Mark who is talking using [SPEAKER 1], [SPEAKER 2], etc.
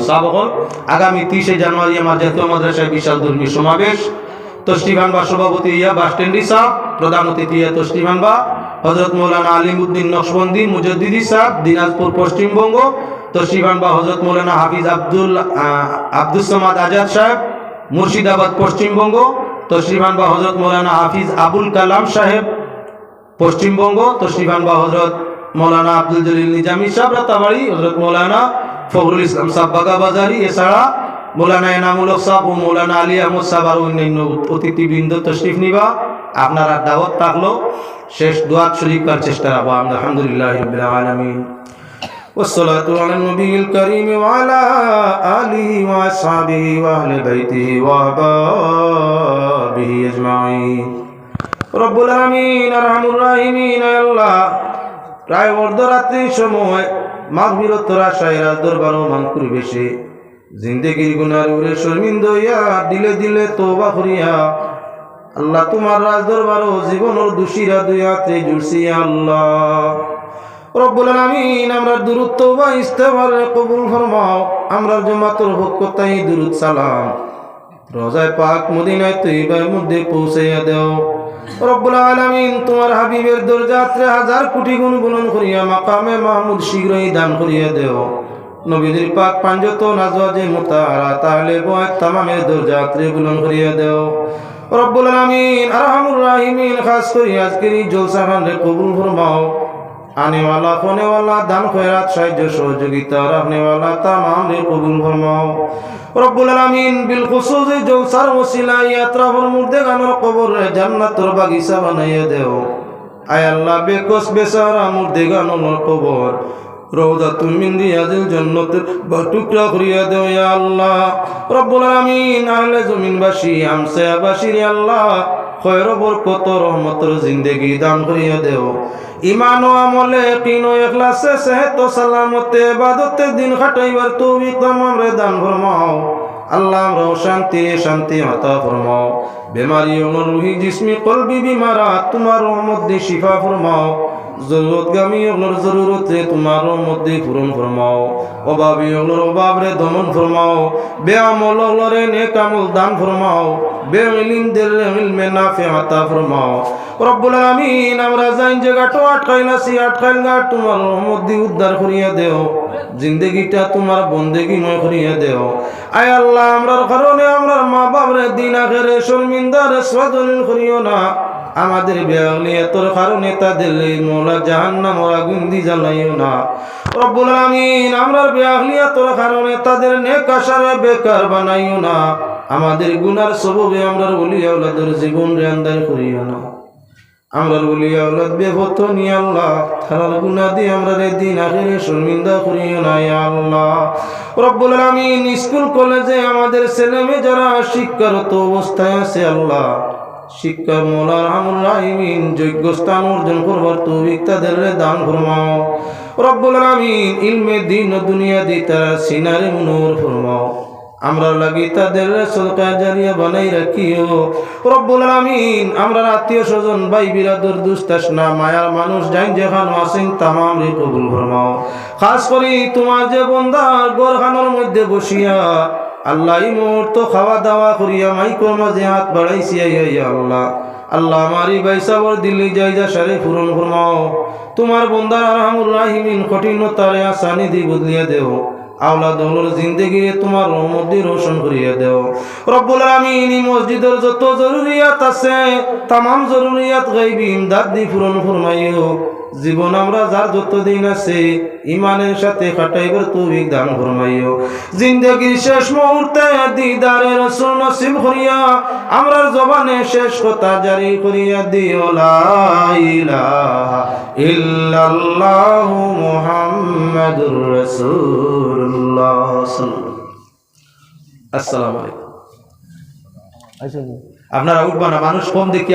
[SPEAKER 1] সাবকল আগামী 30 জানুয়ারি আমার জাতীয় মাদ্রাসায় বিশাল ধর্মীয় সমাবেশ। তশরিফানবা সভাপতি ইয়া বাসস্ট্যান্ডি সাহেব, প্রধান অতিথি ইয়া তশরিফানবা হযরত মাওলানা আলিমউদ্দিন নকশবন্দি মুজাদ্দিদি সাহেব, দিনাজপুর পশ্চিমবঙ্গ। তশরিফানবা হযরত মাওলানা হাফিজ আব্দুস সামাদ আজাদ সাহেব, মুর্শিদাবাদ পশ্চিমবঙ্গ। তশরিফানবা হযরত মাওলানা হাফিজ আবুল কালাম সাহেব, পশ্চিমবঙ্গ। তশরিফানবা হযরত মাওলানা আব্দুল জলিল নিজামী সাহেব রাতাবাড়ি, হযরত মাওলানা ফখরুল ইসলাম সাহেব বাগাবাজারি, এছাড়া মাওলানা এনামুল হক সাহেব ও মাওলানা আলী আহমদ সাহেব আর অন্যান্য অতিথিবৃন্দ তশরিফ নিবা। আপনারা দাওয়াত থাকলো। শেষ দোয়াত শরীফ করার চেষ্টা রাখবো। আলহামদুলিল্লাহি রাব্বিল আলামিন والصلاة على النبي الكريم وعلى آله وأصحابه وأهل بيته وأحبابه أجمعين رب العالمين أرحم الراحمين يا الله প্রায় অর্ধরাত্রির সময় মাগফিরাতের আশায় রাজ দরবার মান পরিবেশে জিন্দেগির গুনার উপরে শর্মিন্দা হইয়া দিলে দিলে তওবা করিয়া আল্লাহ তোমার রাজ দরবার জীবনের দোষীরা দুই হাতে জুড়ছি আল্লাহ রব্বুল আলামিন। আমরা দুরূদ তওবা ইস্তেগফার কবুল ফরমাও। আমরা জামাতের পক্ষতাই দুরূদ সালাম রোজায় পাক মদিনায় তৈয়বার মধ্যে পৌঁছাইয়া দাও রব্বুল আলামিন। তোমার হাবিবের দরজাতে হাজার কোটি গুণ বুলন্দ করিয়া মাকামে মাহমুদ শীঘ্রই দান করিয়া দেও। নবীদের পাক পাঞ্জত নাজওয়াজে মুতাহারা তাহলে বয় তামামের দরজাতে বুলন্দ করিয়া দেও রব্বুল আলামিন। আরহামুর রাহিমিন খাস করে আজকের এই জলসা খানরে কবুল ফরমাও। आने वाला होने वाला दान खैरात साहाय्य सहयोगिता रखने वाला तमाम रे कबूल फरमाओ रब्बुल आलामीन। बिलखुसूस जलसार वसीला यात्रा पर मुर्देगानर कबर रे जन्नतर बागीचा बनाइए देओ। आय अल्लाह बेकस बेचारा मुर्देगानर कबर रौदातुम मिन रियाजिल जन्नतेर टुकरा करिया देओ या अल्लाह रब्बुल आलामीन। आहले जमीनबासी हमसायाबासी रे अल्लाह खैर बरकत रहमतर जिंदगी दान करिया देओ। ईमान আমলে यकीन इखलासे सेहत सलामत इबादत दिन खाटाइबार तौफीक तमाम रे दान फरमाओ अल्लाह रो शांति शांति अता फरमाओ। बीमारियों रूही जिस्मी कल्बी बीमारात तुम्हारो मध्य शिफा फरमाओ। जरूरतगामियों जरूरत रे तुम्हारो मध्य पूर्ण फरमाओ। अभावियों अभाव रे दमन फरमाओ। बेअमलों रे नेक अमल दान फरमाओ। बेइल्म दिल इल्म नाफि अता फरमाओ रब्बुल आलामीन। আমরা জান জায়গাটা আটকাইলাছি আটকাইলগা তোমার রহমত দি উদ্ধার করিয়া দেও। জিন্দেগিটা তোমার বন্দেগিময় করিয়া দেও। আয় আল্লাহ আমরার কারণে আমরার মা বাবার দিন আখেরে শর্মিন্দা রসওয়া দলিল করিও না। আমাদের বেআগলিয়াতের কারণে তাদের মওলা জাহান্নামের আগুন দি জ্বালাইও না রব্বুল আলামিন। আমরার বেআগলিয়াতের কারণে তাদের নেক আশারে বেকার বানাইও না। আমাদের গুনার সববে আমরার ওলি আওলাদের জীবন রে আন্দার করিও না। আমরার ওলি আওলাদ বেফতনি আল্লাহ তারার গুনাহ দিয়ে আমরা রে দিন আখিরে শর্মিন্দা করিও না ইয়া আল্লাহ রব্বুল আলামিন। স্কুল কলেজে আমাদের ছেলেমেয়ে যারা শিক্ষারত অবস্থায় আছে আল্লাহ শিক্ষার মওলা আরহামুর রাহিমিন যোগ্য স্থান অর্জন করবার তৌফিক তাদের দান ফরমাও রব্বুল আলামিন। ইলমে দ্বীন ও দুনিয়া দি তারা সিনারে মুনওয়ার ফরমাও। আমরা লাগি তাদের সদকা জারিয়া বানাই রাখিও রব্বুল আলামিন। আমরা আত্মীয় স্বজন ভাই বিরাদর দুস্তাশনা মায়ার মানুষ যাই যেখানে আছেন তামাম রে কবুল ফরমাও। খাস করি তোমার যে বান্দা ঘরখানার মধ্যে বসিয়া আল্লাহ এই মুহূর্ত খাওয়া দাওয়া করিয়া মাইকোর মাঝে হাত বাড়াইছি ইয়া আল্লাহ আল্লাহ আমারি বাইসাবর দিল্লি যাই যা সারে পূরণ ফরমাও। তোমার বান্দার আরহামুর রাহিমিন কঠিনতারে আসানি দি বদলিয়া দেও। আওলাদ হলোর জিন্দেগি তোমার রহমত দিয়ে রোশন করিয়া দেও রব্বুল আলামিন। এই মসজিদের যত জরুরিয়াত আছে तमाम জরুরিয়াত গায়বী ইমদাদ দি পূরণ ফরমাইও। জীবন আমরা যার যত দিন আছে ইমানের সাথে কাটাইবার তৌফিক দান ফরমাইও। জিন্দেগির শেষ মুহূর্তে দিদারে রাসূল নসিব করিয়া আমরার জবানে শেষ কথা জারি করিয়া দিও লা ইলাহা ইল্লাল্লাহু মুহাম্মাদুর রাসূলুল্লাহ। আসসালামু আলাইকুম। আপনারা উঠবা না, মানুষ কম দেখি।